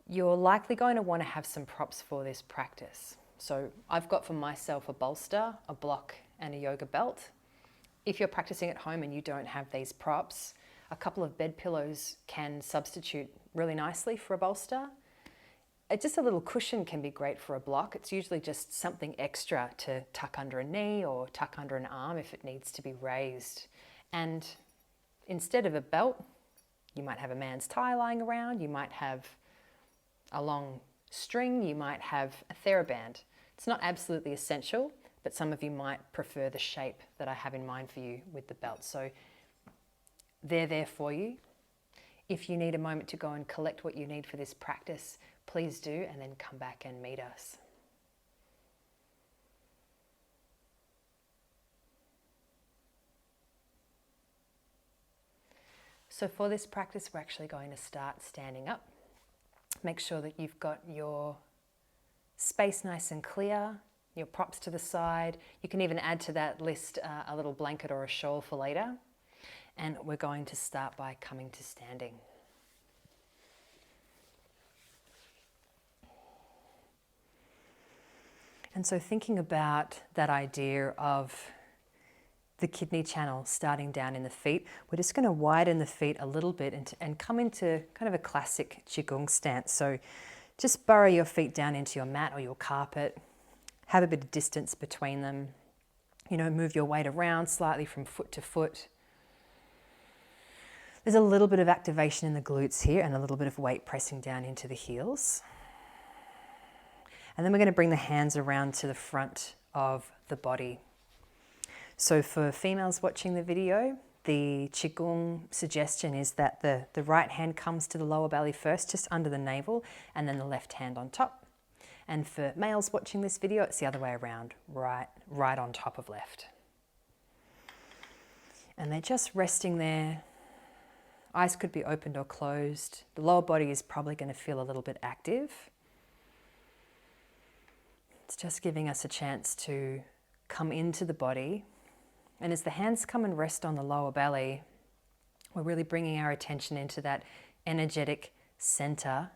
You're likely going to want to have some props for this practice. So I've got for myself a bolster, a block, and a yoga belt. If you're practicing at home and you don't have these props, a couple of bed pillows can substitute really nicely for a bolster. Just a little cushion can be great for a block. It's usually just something extra to tuck under a knee or tuck under an arm if it needs to be raised. And instead of a belt, you might have a man's tie lying around, you might have a long string, you might have a TheraBand. It's not absolutely essential, but some of you might prefer the shape that I have in mind for you with the belt. So they're there for you. If you need a moment to go and collect what you need for this practice, please do, and then come back and meet us. So for this practice, we're actually going to start standing up. Make sure that you've got your space nice and clear, your props to the side. You can even add to that list a little blanket or a shawl for later. And we're going to start by coming to standing. And so thinking about that idea of the kidney channel starting down in the feet, we're just going to widen the feet a little bit and come into kind of a classic Qi Gong stance. So just burrow your feet down into your mat or your carpet, have a bit of distance between them, move your weight around slightly from foot to foot. There's a little bit of activation in the glutes here and a little bit of weight pressing down into the heels. And then we're going to bring the hands around to the front of the body. So for females watching the video, the Qi Gong suggestion is that the right hand comes to the lower belly first, just under the navel, and then the left hand on top. And for males watching this video, it's the other way around, right on top of left. And they're just resting there. Eyes could be opened or closed. The lower body is probably going to feel a little bit active. It's just giving us a chance to come into the body. And as the hands come and rest on the lower belly, we're really bringing our attention into that energetic center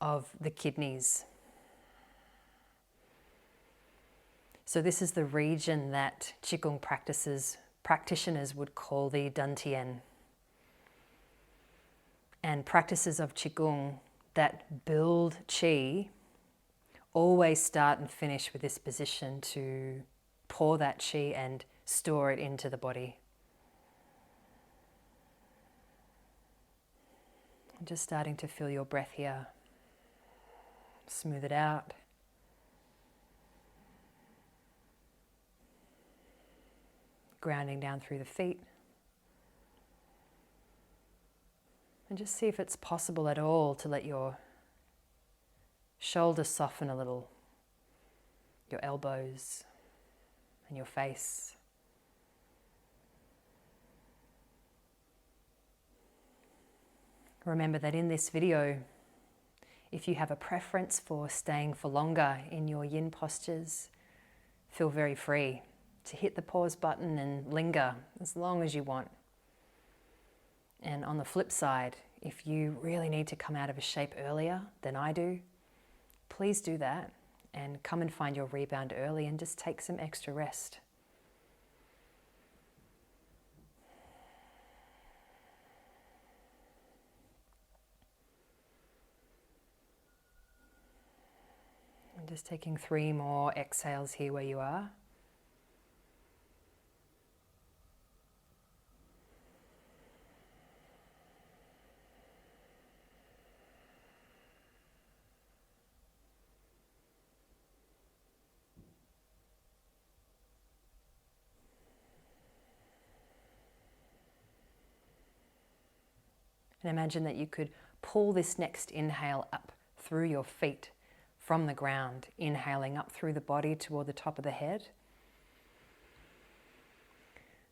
of the kidneys. So this is the region that Qigong practitioners would call the Dantian. And practices of Qigong that build Qi always start and finish with this position to pour that Qi and store it into the body. Just starting to feel your breath here. Smooth it out. Grounding down through the feet. And just see if it's possible at all to let your shoulders soften a little, your elbows and your face. Remember that in this video, if you have a preference for staying for longer in your yin postures, feel very free to hit the pause button and linger as long as you want. And on the flip side, if you really need to come out of a shape earlier than I do, please do that and come and find your rebound early and just take some extra rest. And just taking 3 more exhales here where you are. And imagine that you could pull this next inhale up through your feet from the ground, inhaling up through the body toward the top of the head.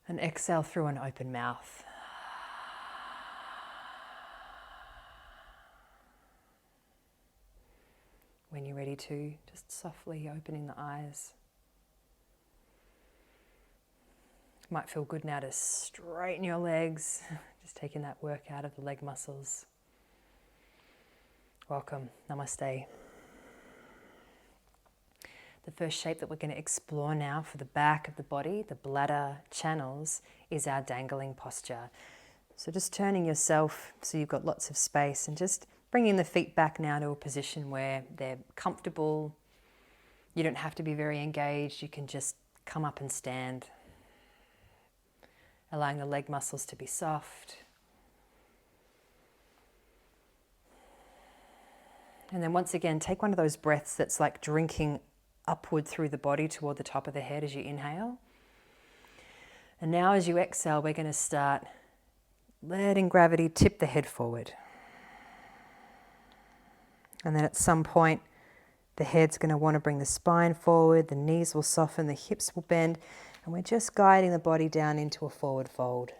And exhale through an open mouth. When you're ready to, just softly opening the eyes. Might feel good now to straighten your legs, just taking that work out of the leg muscles. Welcome. Namaste. The first shape that we're going to explore now for the back of the body, the bladder channels, is our dangling posture. So just turning yourself so you've got lots of space and just bringing the feet back now to a position where they're comfortable. You don't have to be very engaged. You can just come up and stand. Allowing the leg muscles to be soft. And then once again, take one of those breaths that's like drinking upward through the body toward the top of the head as you inhale. And now as you exhale, we're going to start letting gravity tip the head forward. And then at some point, the head's going to want to bring the spine forward, the knees will soften, the hips will bend, and we're just guiding the body down into a forward fold.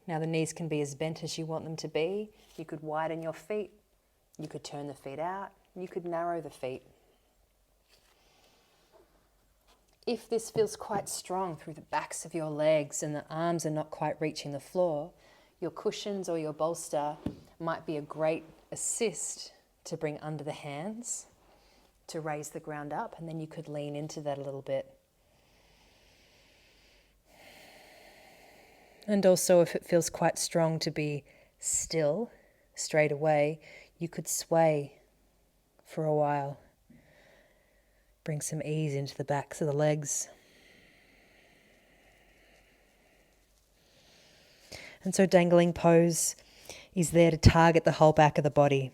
Now the knees can be as bent as you want them to be. You could widen your feet, you could turn the feet out, you could narrow the feet. If this feels quite strong through the backs of your legs and the arms are not quite reaching the floor, your cushions or your bolster might be a great assist to bring under the hands to raise the ground up, and then you could lean into that a little bit. And also, if it feels quite strong to be still straight away, you could sway for a while. Bring some ease into the backs of the legs. And so dangling pose is there to target the whole back of the body.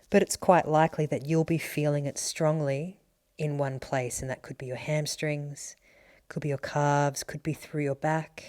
But it's quite likely that you'll be feeling it strongly in one place, and that could be your hamstrings, could be your calves, could be through your back.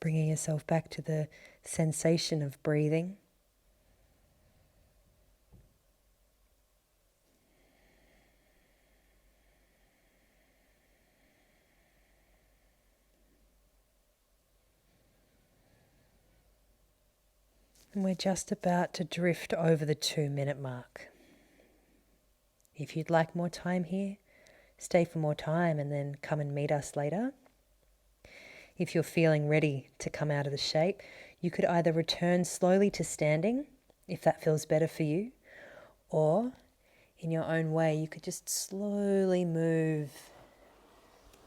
Bringing yourself back to the sensation of breathing. And we're just about to drift over the 2-minute mark. If you'd like more time here, stay for more time and then come and meet us later. If you're feeling ready to come out of the shape, you could either return slowly to standing, if that feels better for you, or in your own way, you could just slowly move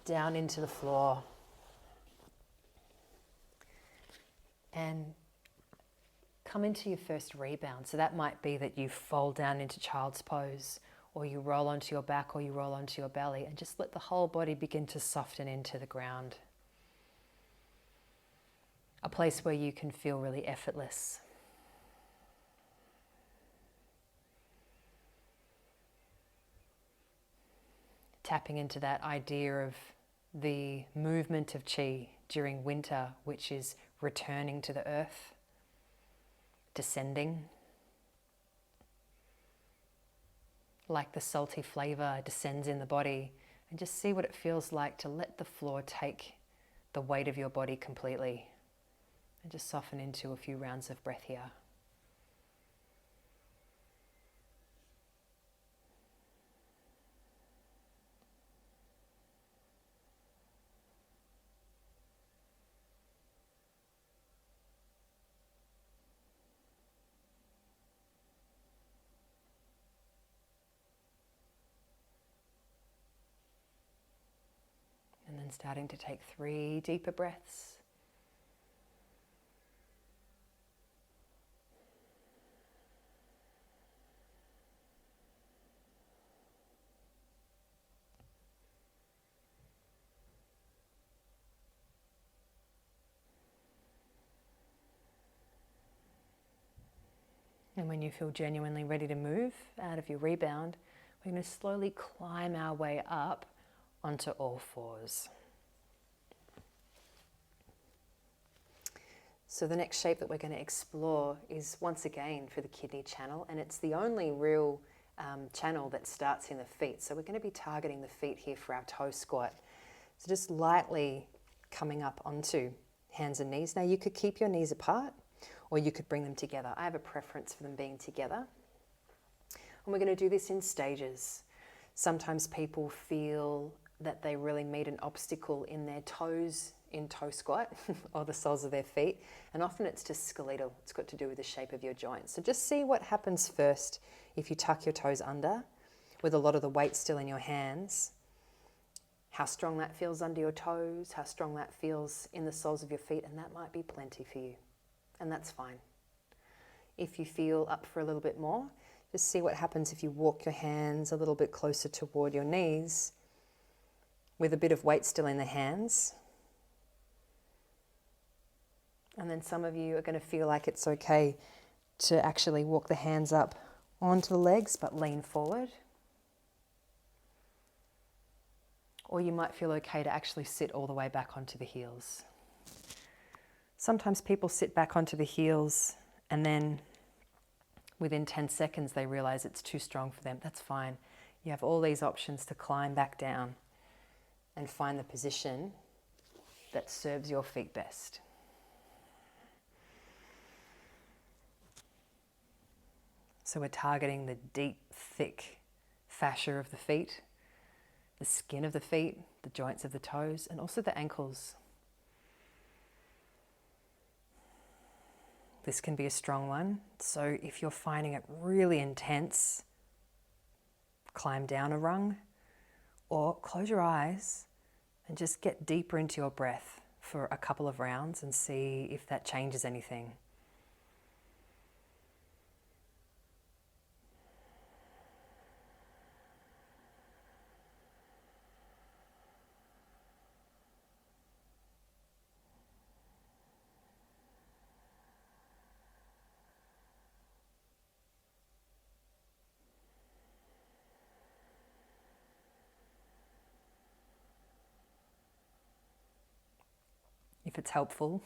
down into the floor and come into your first rebound. So that might be that you fold down into child's pose, or you roll onto your back, or you roll onto your belly, and just let the whole body begin to soften into the ground. A place where you can feel really effortless. Tapping into that idea of the movement of Qi during winter, which is returning to the earth, descending. Like the salty flavor descends in the body, and just see what it feels like to let the floor take the weight of your body completely. And just soften into a few rounds of breath here. And then starting to take 3 deeper breaths. And when you feel genuinely ready to move out of your rebound, we're going to slowly climb our way up onto all fours. So the next shape that we're going to explore is once again for the kidney channel, and it's the only real channel that starts in the feet. So we're going to be targeting the feet here for our toe squat. So just lightly coming up onto hands and knees. Now you could keep your knees apart or you could bring them together. I have a preference for them being together. And we're going to do this in stages. Sometimes people feel that they really meet an obstacle in their toes in toe squat or the soles of their feet. And often it's just skeletal. It's got to do with the shape of your joints. So just see what happens first if you tuck your toes under with a lot of the weight still in your hands. How strong that feels under your toes, how strong that feels in the soles of your feet, and that might be plenty for you. And that's fine. If you feel up for a little bit more, just see what happens if you walk your hands a little bit closer toward your knees with a bit of weight still in the hands. And then some of you are going to feel like it's okay to actually walk the hands up onto the legs, but lean forward. Or you might feel okay to actually sit all the way back onto the heels. Sometimes people sit back onto the heels and then within 10 seconds they realize it's too strong for them. That's fine. You have all these options to climb back down and find the position that serves your feet best. So we're targeting the deep, thick fascia of the feet, the skin of the feet, the joints of the toes, and also the ankles. This can be a strong one. So if you're finding it really intense, climb down a rung or close your eyes and just get deeper into your breath for a couple of rounds and see if that changes anything. If it's helpful,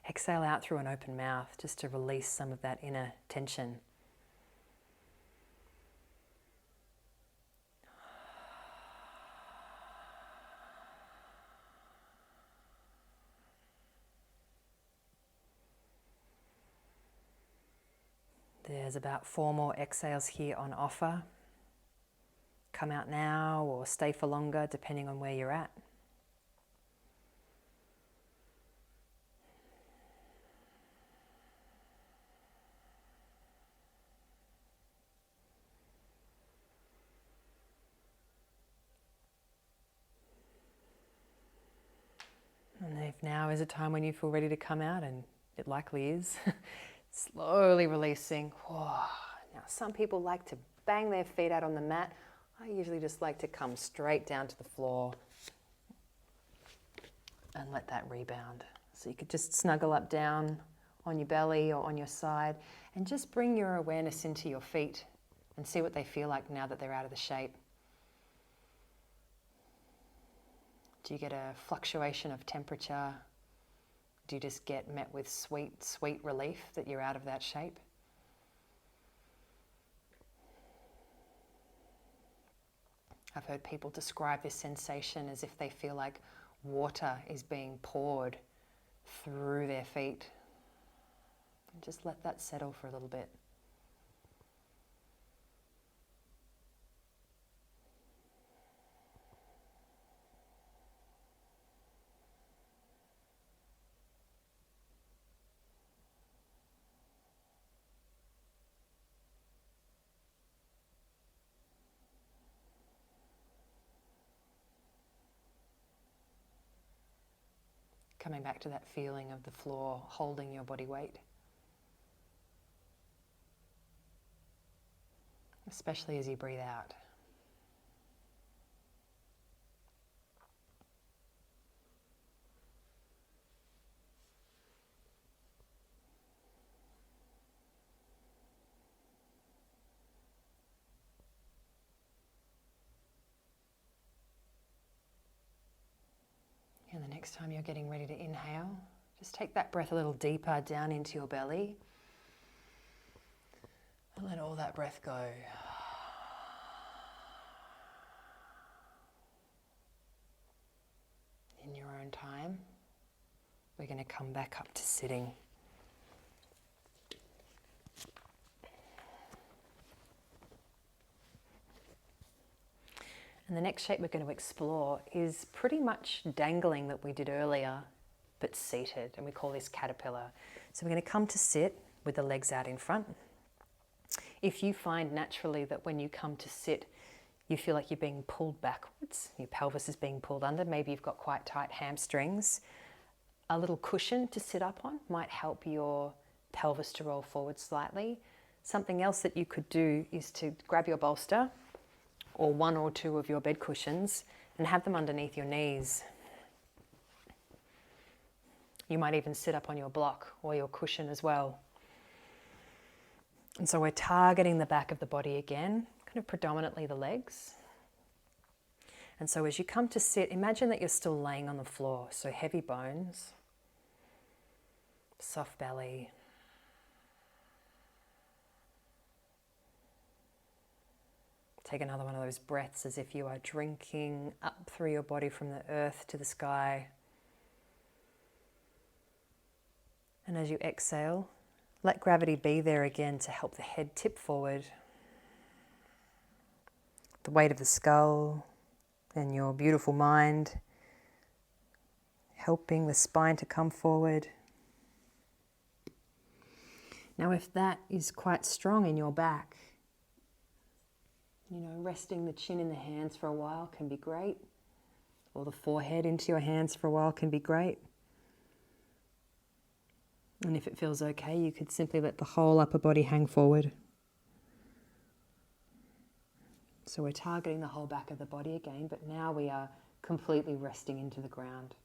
exhale out through an open mouth just to release some of that inner tension. There's about 4 more exhales here on offer. Come out now or stay for longer depending on where you're at. And if now is a time when you feel ready to come out, and it likely is, slowly releasing. Now, some people like to bang their feet out on the mat. I usually just like to come straight down to the floor and let that rebound. So you could just snuggle up down on your belly or on your side and just bring your awareness into your feet and see what they feel like now that they're out of the shape. Do you get a fluctuation of temperature? Do you just get met with sweet, sweet relief that you're out of that shape? I've heard people describe this sensation as if they feel like water is being poured through their feet. And just let that settle for a little bit. Coming back to that feeling of the floor holding your body weight. Especially as you breathe out. And the next time you're getting ready to inhale, just take that breath a little deeper down into your belly and let all that breath go. In your own time, we're going to come back up to sitting. And the next shape we're going to explore is pretty much dangling that we did earlier, but seated, and we call this caterpillar. So we're going to come to sit with the legs out in front. If you find naturally that when you come to sit, you feel like you're being pulled backwards, your pelvis is being pulled under, maybe you've got quite tight hamstrings, a little cushion to sit up on might help your pelvis to roll forward slightly. Something else that you could do is to grab your bolster or one or two of your bed cushions and have them underneath your knees. You might even sit up on your block or your cushion as well. And so we're targeting the back of the body again, kind of predominantly the legs. And so as you come to sit, imagine that you're still laying on the floor. So heavy bones, soft belly. Take another one of those breaths as if you are drinking up through your body from the earth to the sky. And as you exhale, let gravity be there again to help the head tip forward. The weight of the skull and your beautiful mind helping the spine to come forward. Now, if that is quite strong in your back, resting the chin in the hands for a while can be great, or the forehead into your hands for a while can be great. And if it feels okay, you could simply let the whole upper body hang forward. So we're targeting the whole back of the body again, but now we are completely resting into the ground.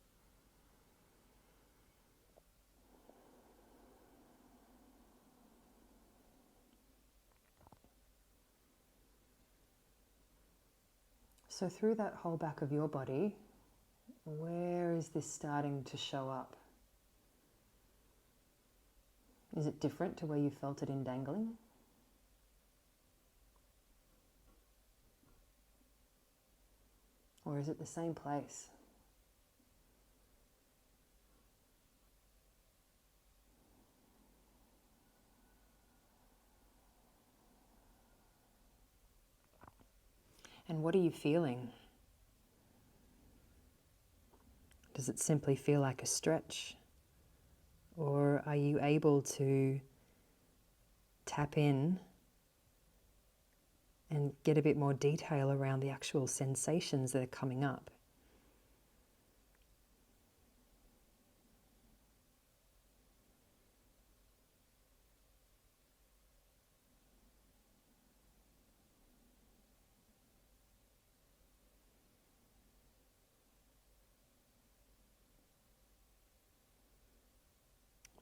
So through that whole back of your body, where is this starting to show up? Is it different to where you felt it in dangling? Or is it the same place? And what are you feeling? Does it simply feel like a stretch? Or are you able to tap in and get a bit more detail around the actual sensations that are coming up?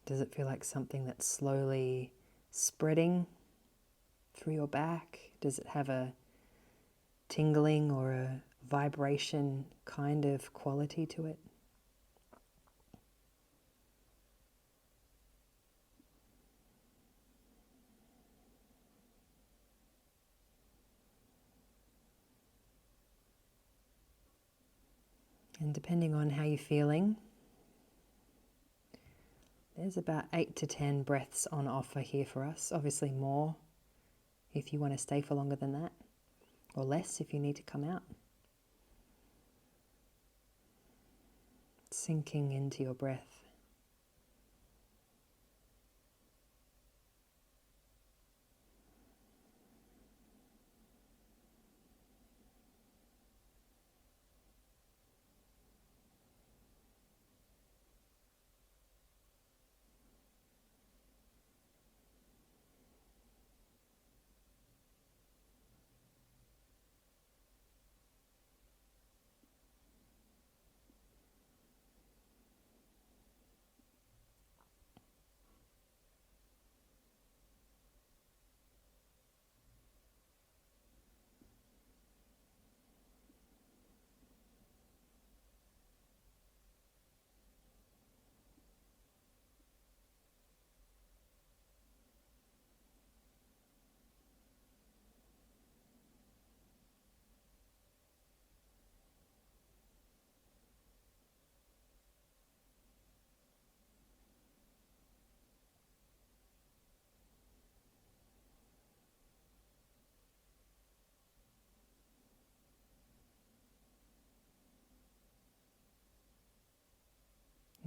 Does it feel like something that's slowly spreading through your back? Does it have a tingling or a vibration kind of quality to it? And depending on how you're feeling, there's about 8 to 10 breaths on offer here for us. Obviously more if you want to stay for longer than that, or less if you need to come out. Sinking into your breath.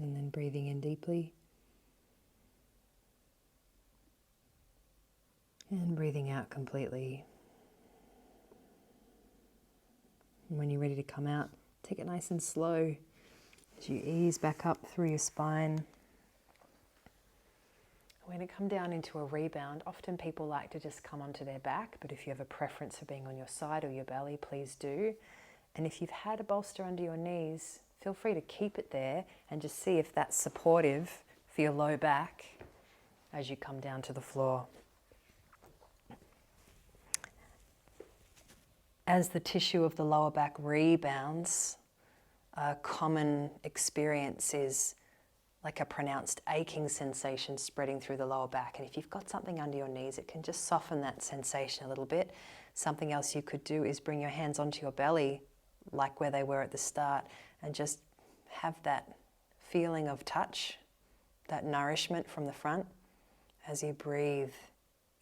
And then breathing in deeply. And breathing out completely. And when you're ready to come out, take it nice and slow as you ease back up through your spine. We're going to come down into a rebound. Often people like to just come onto their back, but if you have a preference for being on your side or your belly, please do. And if you've had a bolster under your knees, feel free to keep it there and just see if that's supportive for your low back as you come down to the floor. As the tissue of the lower back rebounds, a common experience is like a pronounced aching sensation spreading through the lower back. And if you've got something under your knees, it can just soften that sensation a little bit. Something else you could do is bring your hands onto your belly, like where they were at the start, and just have that feeling of touch, that nourishment from the front as you breathe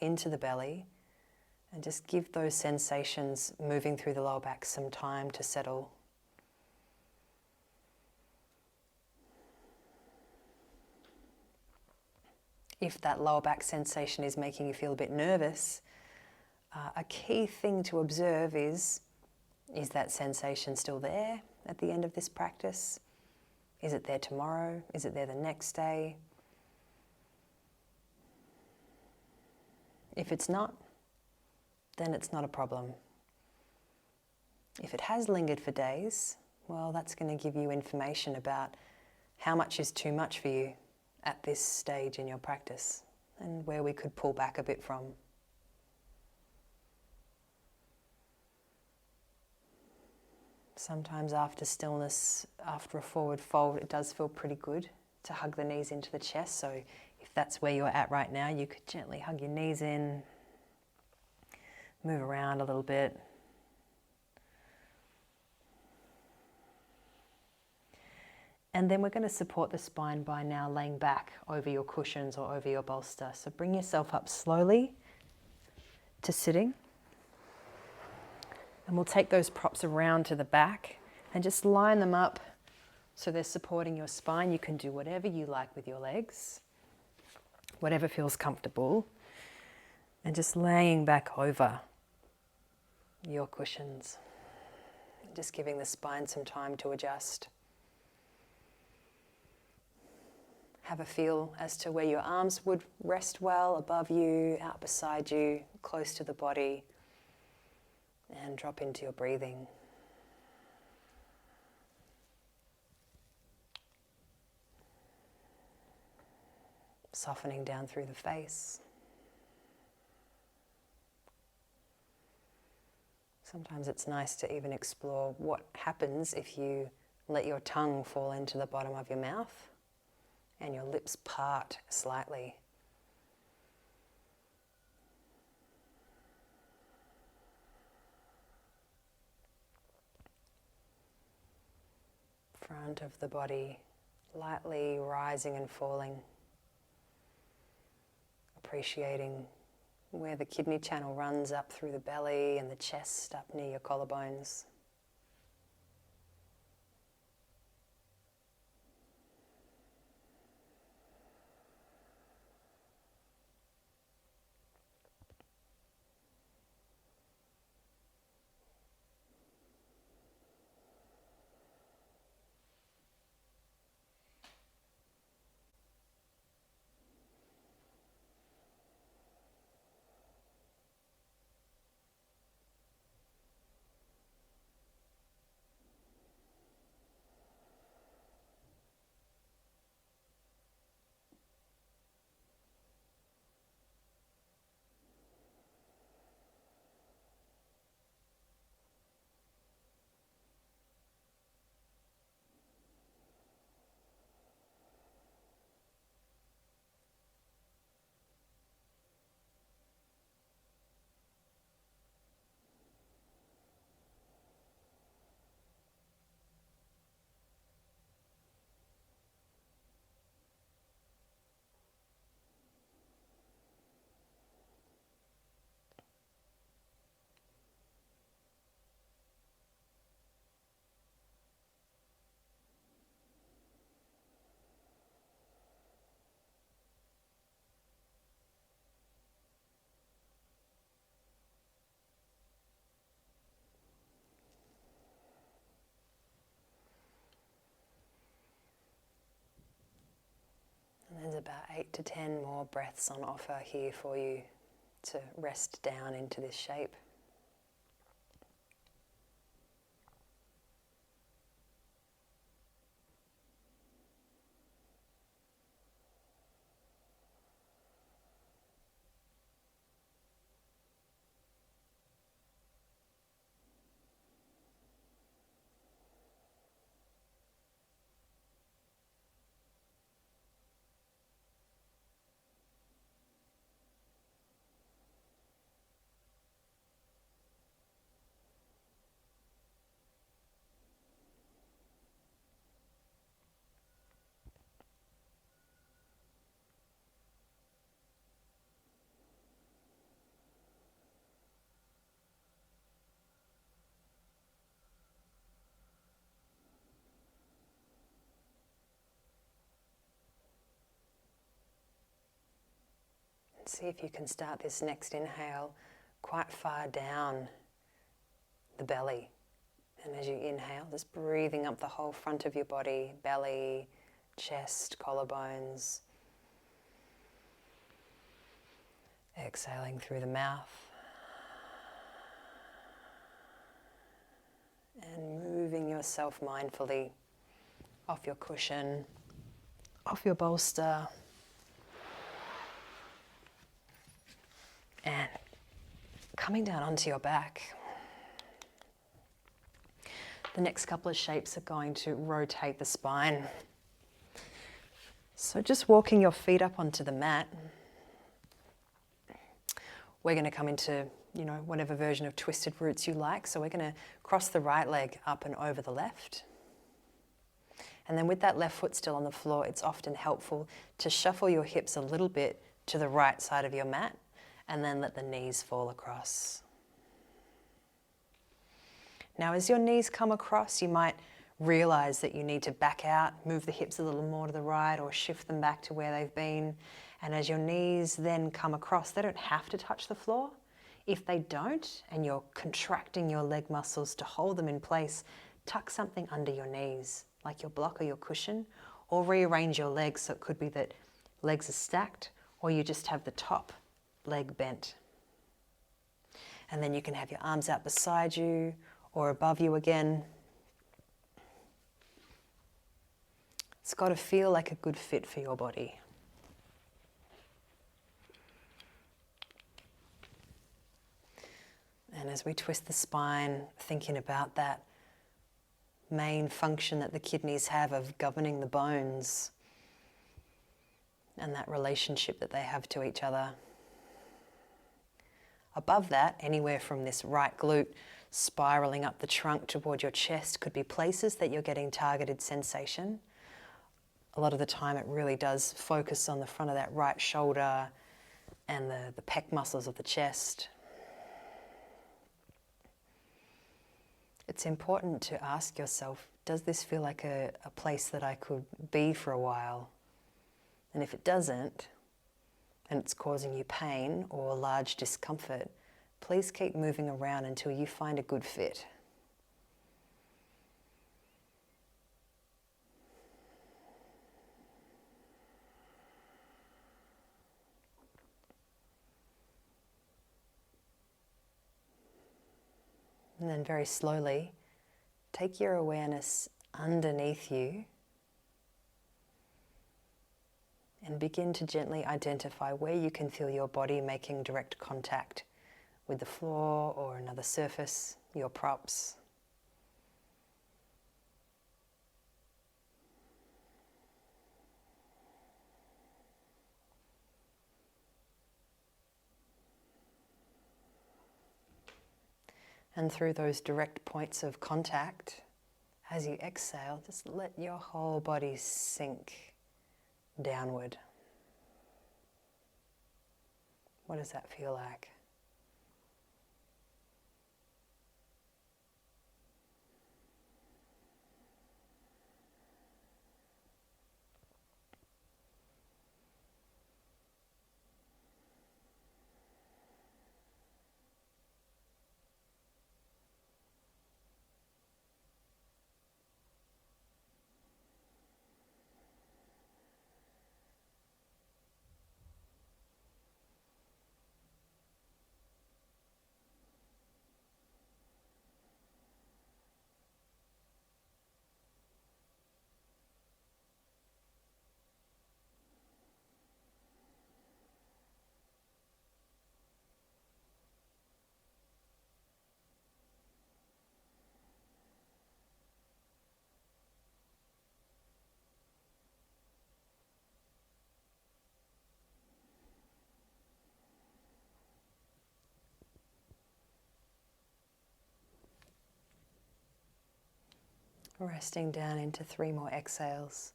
into the belly, and just give those sensations moving through the lower back some time to settle. If that lower back sensation is making you feel a bit nervous, a key thing to observe is that sensation still there at the end of this practice? Is it there tomorrow? Is it there the next day? If it's not, then it's not a problem. If it has lingered for days, well, that's going to give you information about how much is too much for you at this stage in your practice and where we could pull back a bit from. Sometimes after stillness, after a forward fold, it does feel pretty good to hug the knees into the chest. So if that's where you're at right now, you could gently hug your knees in, move around a little bit. And then we're going to support the spine by now laying back over your cushions or over your bolster. So bring yourself up slowly to sitting. And we'll take those props around to the back and just line them up so they're supporting your spine. You can do whatever you like with your legs, whatever feels comfortable. And just laying back over your cushions. Just giving the spine some time to adjust. Have a feel as to where your arms would rest well, above you, out beside you, close to the body, and drop into your breathing. Softening down through the face. Sometimes it's nice to even explore what happens if you let your tongue fall into the bottom of your mouth and your lips part slightly. Front of the body lightly rising and falling. Appreciating where the kidney channel runs up through the belly and the chest up near your collarbones. about 8 to 10 more breaths on offer here for you to rest down into this shape. See if you can start this next inhale quite far down the belly. And as you inhale, just breathing up the whole front of your body, belly, chest, collarbones. Exhaling through the mouth. And moving yourself mindfully off your cushion, off your bolster. And coming down onto your back. The next couple of shapes are going to rotate the spine. So just walking your feet up onto the mat. We're going to come into, whatever version of twisted roots you like. So we're going to cross the right leg up and over the left. And then with that left foot still on the floor, it's often helpful to shuffle your hips a little bit to the right side of your mat. And then let the knees fall across. Now, as your knees come across, you might realize that you need to back out, move the hips a little more to the right, or shift them back to where they've been. And as your knees then come across, they don't have to touch the floor. If they don't, and you're contracting your leg muscles to hold them in place, tuck something under your knees, like your block or your cushion, or rearrange your legs. So it could be that legs are stacked, or you just have the top leg bent. And then you can have your arms out beside you or above you again. It's got to feel like a good fit for your body. And as we twist the spine, thinking about that main function that the kidneys have of governing the bones and that relationship that they have to each other. Above that, anywhere from this right glute spiraling up the trunk toward your chest could be places that you're getting targeted sensation. A lot of the time it really does focus on the front of that right shoulder and the pec muscles of the chest. It's important to ask yourself, does this feel like a place that I could be for a while? And if it doesn't, and it's causing you pain or large discomfort, please keep moving around until you find a good fit. And then very slowly, take your awareness underneath you and begin to gently identify where you can feel your body making direct contact with the floor or another surface, your props. And through those direct points of contact, as you exhale, just let your whole body sink downward. What does that feel like? Resting down into 3 more exhales.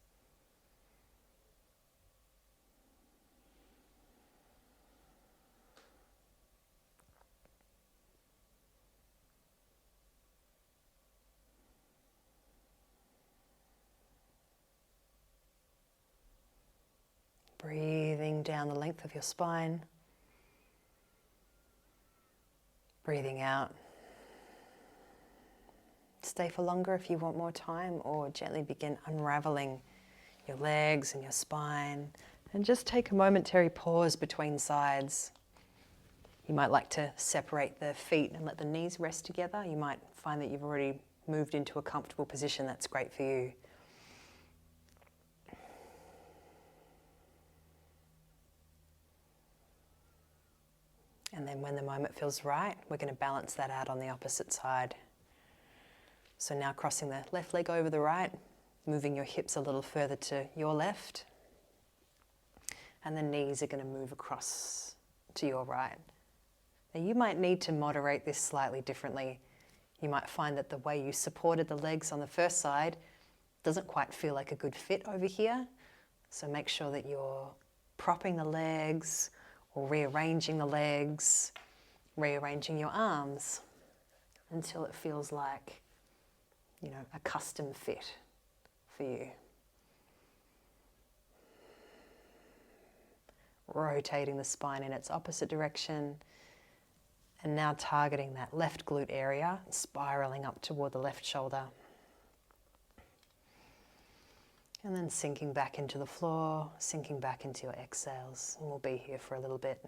Breathing down the length of your spine. Breathing out. Stay for longer if you want more time, or gently begin unraveling your legs and your spine. And just take a momentary pause between sides. You might like to separate the feet and let the knees rest together. You might find that you've already moved into a comfortable position. That's great for you. And then when the moment feels right, we're going to balance that out on the opposite side. So now crossing the left leg over the right, moving your hips a little further to your left. And the knees are going to move across to your right. Now you might need to moderate this slightly differently. You might find that the way you supported the legs on the first side doesn't quite feel like a good fit over here. So make sure that you're propping the legs or rearranging the legs, rearranging your arms until it feels like, a custom fit for you. Rotating the spine in its opposite direction, and now targeting that left glute area, spiraling up toward the left shoulder. And then sinking back into the floor, sinking back into your exhales, and we'll be here for a little bit.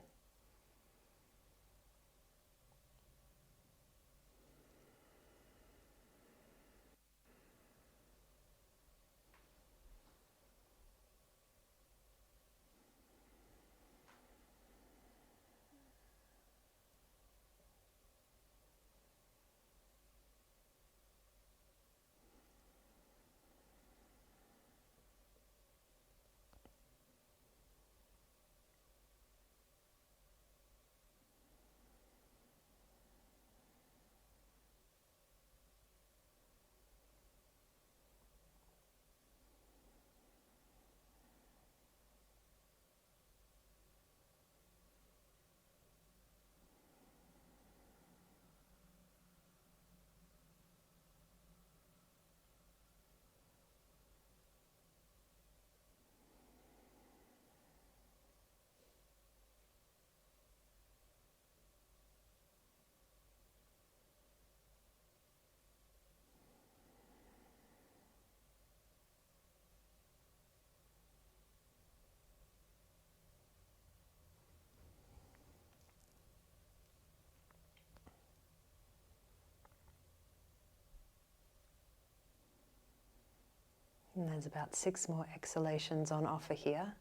And there's about 6 more exhalations on offer here.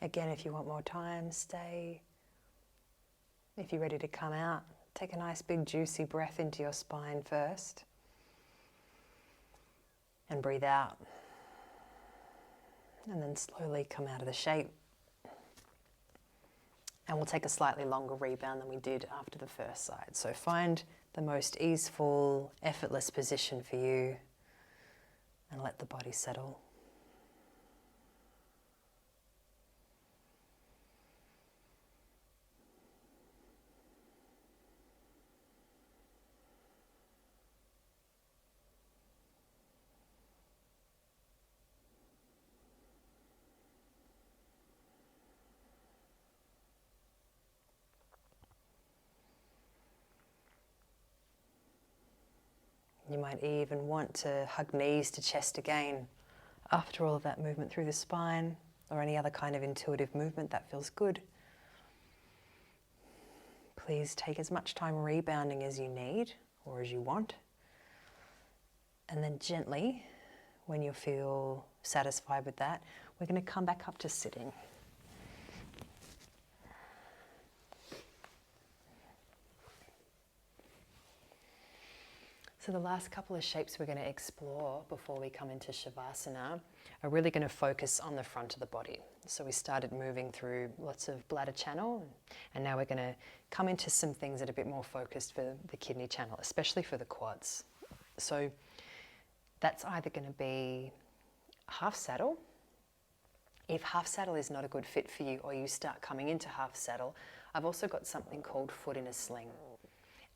Again, if you want more time, stay. If you're ready to come out, take a nice big juicy breath into your spine first. And breathe out. And then slowly come out of the shape. And we'll take a slightly longer rebound than we did after the first side. So find the most easeful, effortless position for you and let the body settle. You might even want to hug knees to chest again after all of that movement through the spine, or any other kind of intuitive movement that feels good. Please take as much time rebounding as you need or as you want. And then gently, when you feel satisfied with that, we're going to come back up to sitting. So the last couple of shapes we're going to explore before we come into Shavasana are really going to focus on the front of the body. So we started moving through lots of bladder channel, and now we're going to come into some things that are a bit more focused for the kidney channel, especially for the quads. So that's either going to be half saddle. If half saddle is not a good fit for you, or you start coming into half saddle, I've also got something called foot in a sling.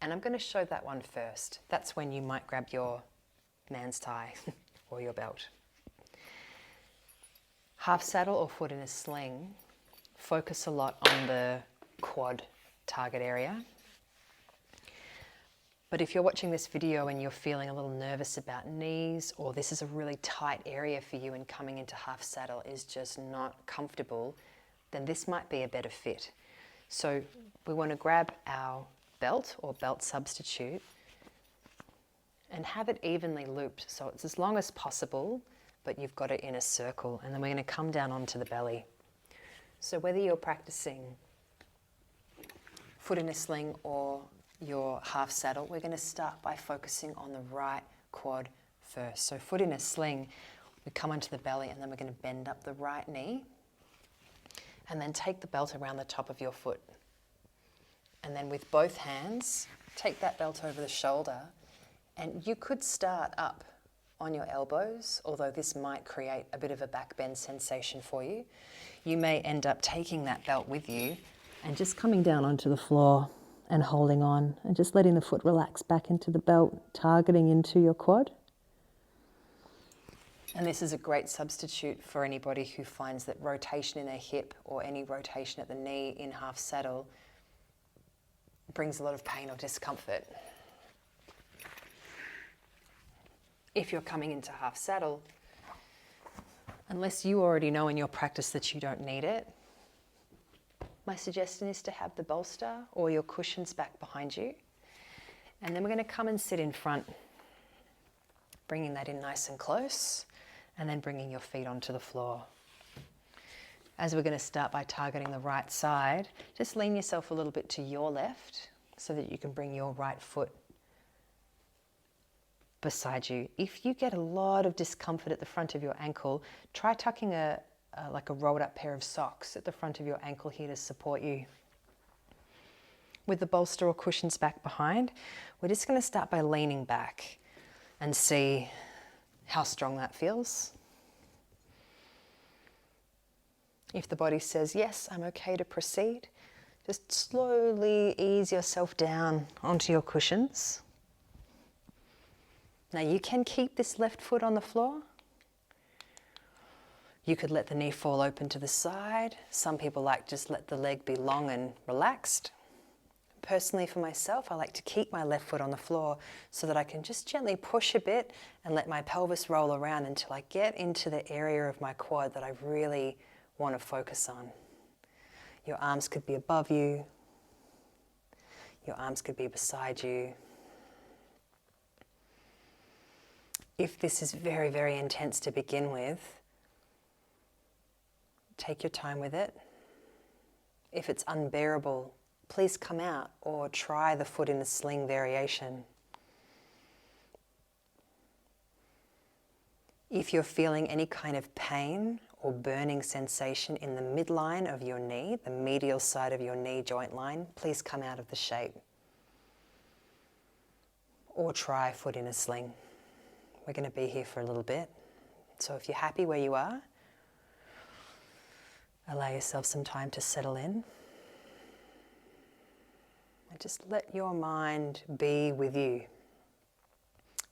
And I'm going to show that one first. That's when you might grab your man's tie or your belt. Half saddle or foot in a sling focus a lot on the quad target area. But if you're watching this video and you're feeling a little nervous about knees, or this is a really tight area for you and coming into half saddle is just not comfortable, then this might be a better fit. So we want to grab our belt or belt substitute and have it evenly looped, so it's as long as possible, but you've got it in a circle, and then we're going to come down onto the belly. So whether you're practicing foot in a sling or your half saddle, we're going to start by focusing on the right quad first. So foot in a sling, we come onto the belly, and then we're going to bend up the right knee and then take the belt around the top of your foot. And then with both hands, take that belt over the shoulder, and you could start up on your elbows, although this might create a bit of a back bend sensation for you. You may end up taking that belt with you and just coming down onto the floor and holding on and just letting the foot relax back into the belt, targeting into your quad. And this is a great substitute for anybody who finds that rotation in their hip or any rotation at the knee in half saddle brings a lot of pain or discomfort. If you're coming into half saddle, unless you already know in your practice that you don't need it, my suggestion is to have the bolster or your cushions back behind you. And then we're going to come and sit in front, bringing that in nice and close, and then bringing your feet onto the floor. As we're going to start by targeting the right side, just lean yourself a little bit to your left so that you can bring your right foot beside you. If you get a lot of discomfort at the front of your ankle, try tucking like a rolled up pair of socks at the front of your ankle here to support you. With the bolster or cushions back behind, we're just going to start by leaning back and see how strong that feels. If the body says, yes, I'm okay to proceed, just slowly ease yourself down onto your cushions. Now you can keep this left foot on the floor. You could let the knee fall open to the side. Some people like just let the leg be long and relaxed. Personally for myself, I like to keep my left foot on the floor so that I can just gently push a bit and let my pelvis roll around until I get into the area of my quad that I really want to focus on. Your arms could be above you. Your arms could be beside you. If this is very, very intense to begin with, take your time with it. If it's unbearable, please come out or try the foot in a sling variation. If you're feeling any kind of pain or burning sensation in the midline of your knee, the medial side of your knee joint line, please come out of the shape. Or try foot in a sling. We're going to be here for a little bit. So if you're happy where you are, allow yourself some time to settle in. And just let your mind be with you,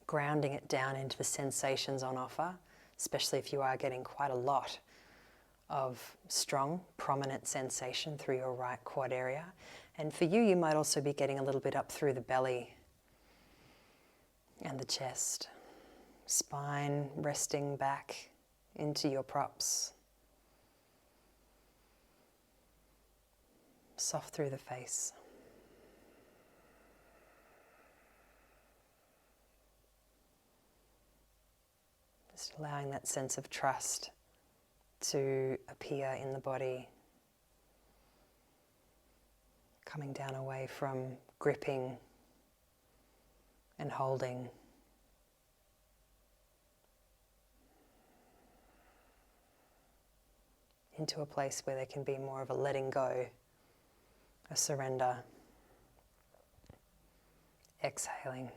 grounding it down into the sensations on offer, especially if you are getting quite a lot of strong, prominent sensation through your right quad area. And for you, you might also be getting a little bit up through the belly and the chest. Spine resting back into your props. soft through the face. Just allowing that sense of trust to appear in the body. Coming down away from gripping and holding. Into a place where there can be more of a letting go, a surrender. Exhaling.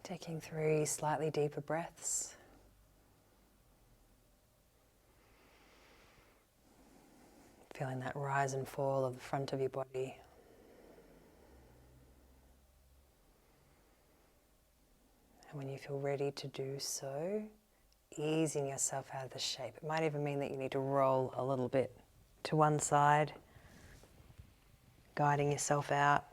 Taking 3 slightly deeper breaths. Feeling that rise and fall of the front of your body. And when you feel ready to do so, easing yourself out of the shape. It might even mean that you need to roll a little bit to one side, guiding yourself out.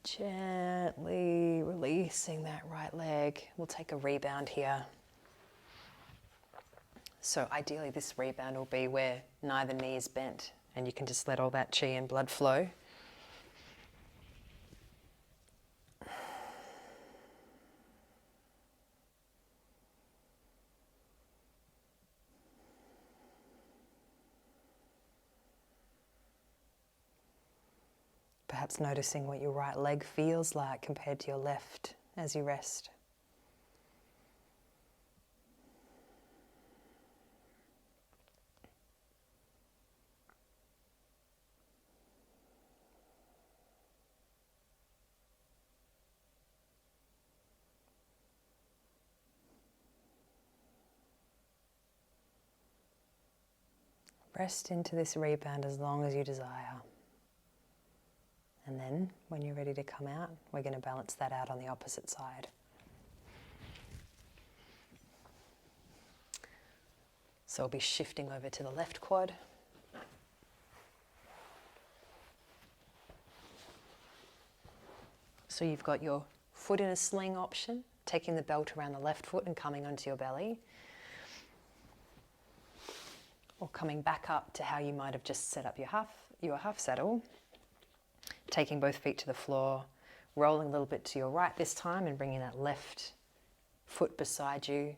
Gently releasing that right leg. We'll take a rebound here. So ideally this rebound will be where neither knee is bent and you can just let all that chi and blood flow. Perhaps noticing what your right leg feels like compared to your left as you rest. Rest into this rebound as long as you desire. And then, when you're ready to come out, we're going to balance that out on the opposite side. So we'll be shifting over to the left quad. So you've got your foot in a sling option, taking the belt around the left foot and coming onto your belly. Or coming back up to how you might have just set up your half saddle. Taking both feet to the floor, rolling a little bit to your right this time and bringing that left foot beside you.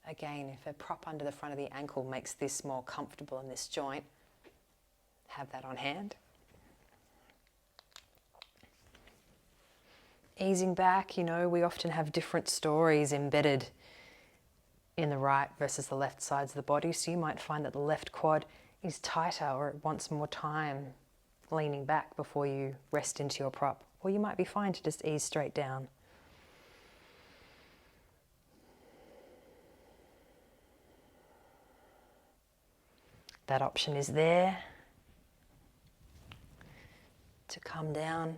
Again, if a prop under the front of the ankle makes this more comfortable in this joint, have that on hand. Easing back, we often have different stories embedded in the right versus the left sides of the body. So you might find that the left quad is tighter or it wants more time leaning back before you rest into your prop. Or you might be fine to just ease straight down. That option is there. to come down.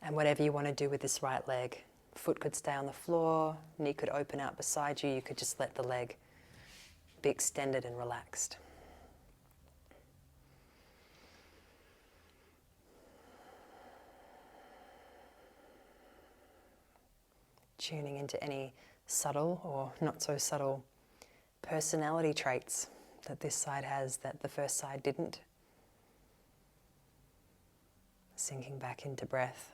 And whatever you want to do with this right leg. Foot could stay on the floor, knee could open out beside you. You could just let the leg be extended and relaxed. Tuning into any subtle or not so subtle personality traits that this side has that the first side didn't. Sinking back into breath.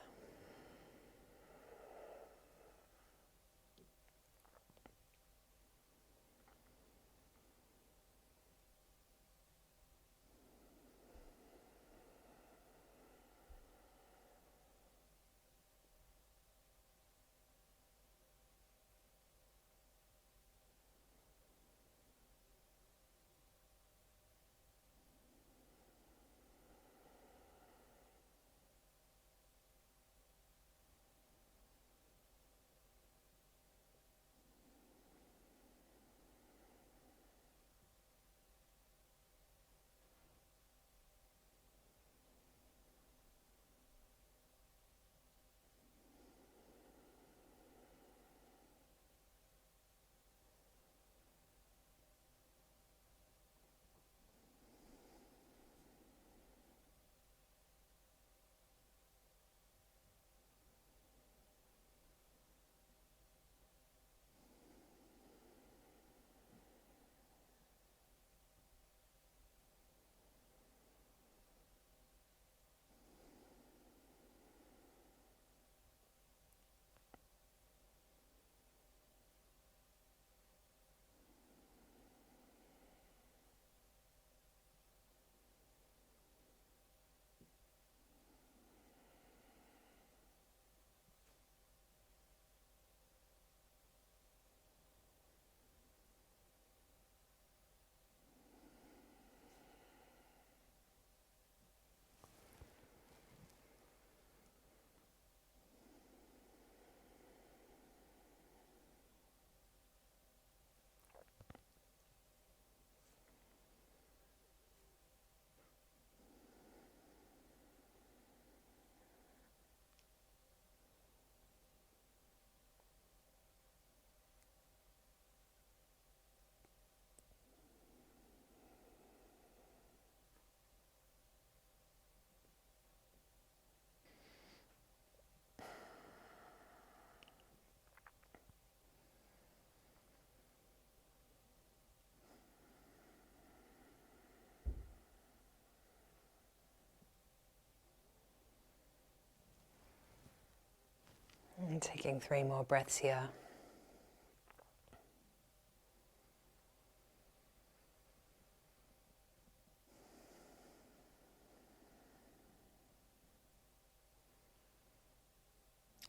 And taking 3 more breaths here.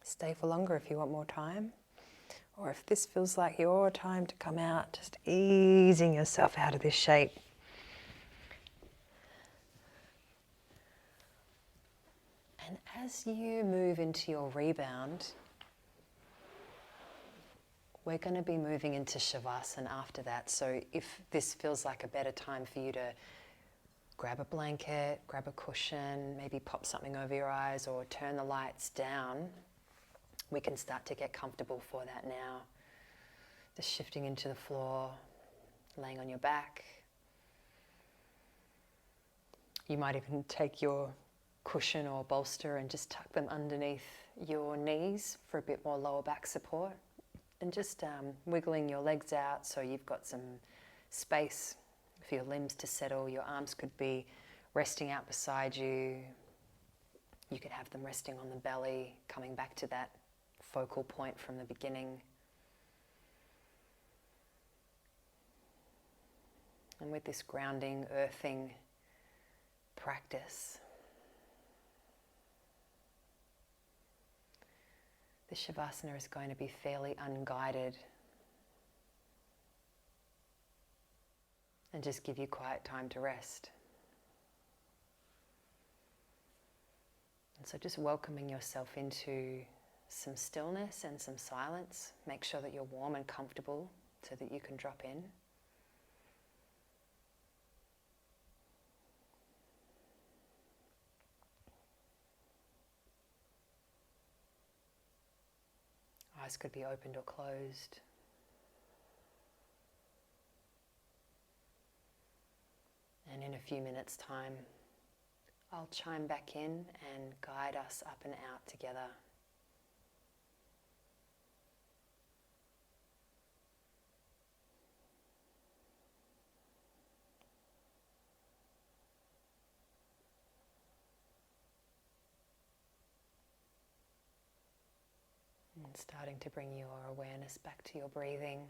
Stay for longer if you want more time. Or if this feels like your time to come out, just easing yourself out of this shape. And as you move into your rebound, we're going to be moving into Shavasana after that. So if this feels like a better time for you to grab a blanket, grab a cushion, maybe pop something over your eyes or turn the lights down, we can start to get comfortable for that now. Just shifting into the floor, laying on your back. You might even take your cushion or bolster and just tuck them underneath your knees for a bit more lower back support. And just wiggling your legs out so you've got some space for your limbs to settle. Your arms could be resting out beside you. You could have them resting on the belly, coming back to that focal point from the beginning. And with this grounding, earthing practice, the Shavasana is going to be fairly unguided and just give you quiet time to rest. And so just welcoming yourself into some stillness and some silence. Make sure that you're warm and comfortable so that you can drop in. Eyes could be opened or closed. And in a few minutes' time, I'll chime back in and guide us up and out together. And starting to bring your awareness back to your breathing.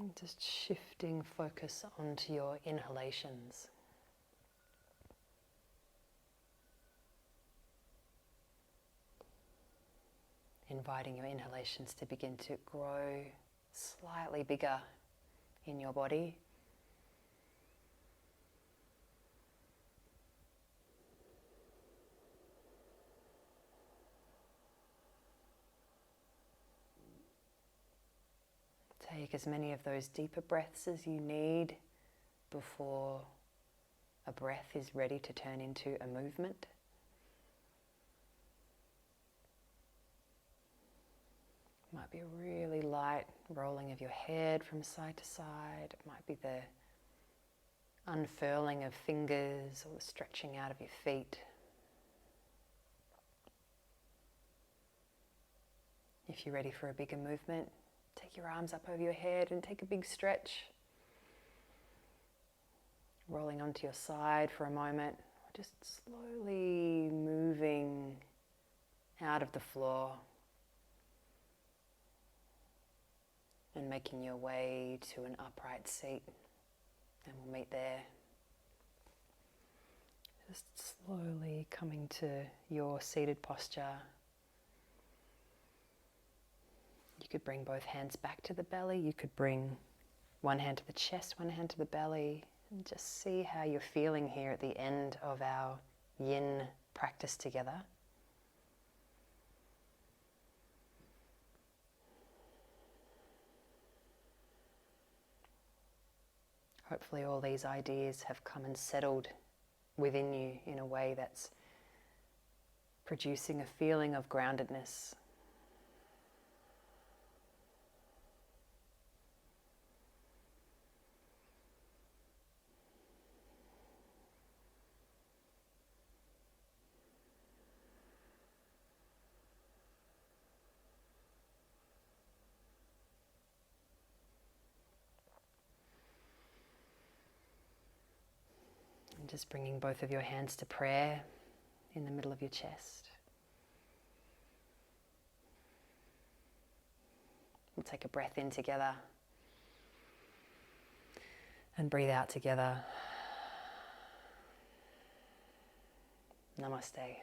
And just shifting focus onto your inhalations. Inviting your inhalations to begin to grow slightly bigger in your body. Take as many of those deeper breaths as you need before a breath is ready to turn into a movement. Might be a really light rolling of your head from side to side. It might be the unfurling of fingers or the stretching out of your feet. If you're ready for a bigger movement, take your arms up over your head and take a big stretch. Rolling onto your side for a moment, just slowly moving out of the floor and making your way to an upright seat. And we'll meet there. Just slowly coming to your seated posture. You could bring both hands back to the belly. You could bring one hand to the chest, one hand to the belly. And just see how you're feeling here at the end of our yin practice together. Hopefully all these ideas have come and settled within you in a way that's producing a feeling of groundedness. And just bringing both of your hands to prayer in the middle of your chest. We'll take a breath in together and breathe out together. Namaste.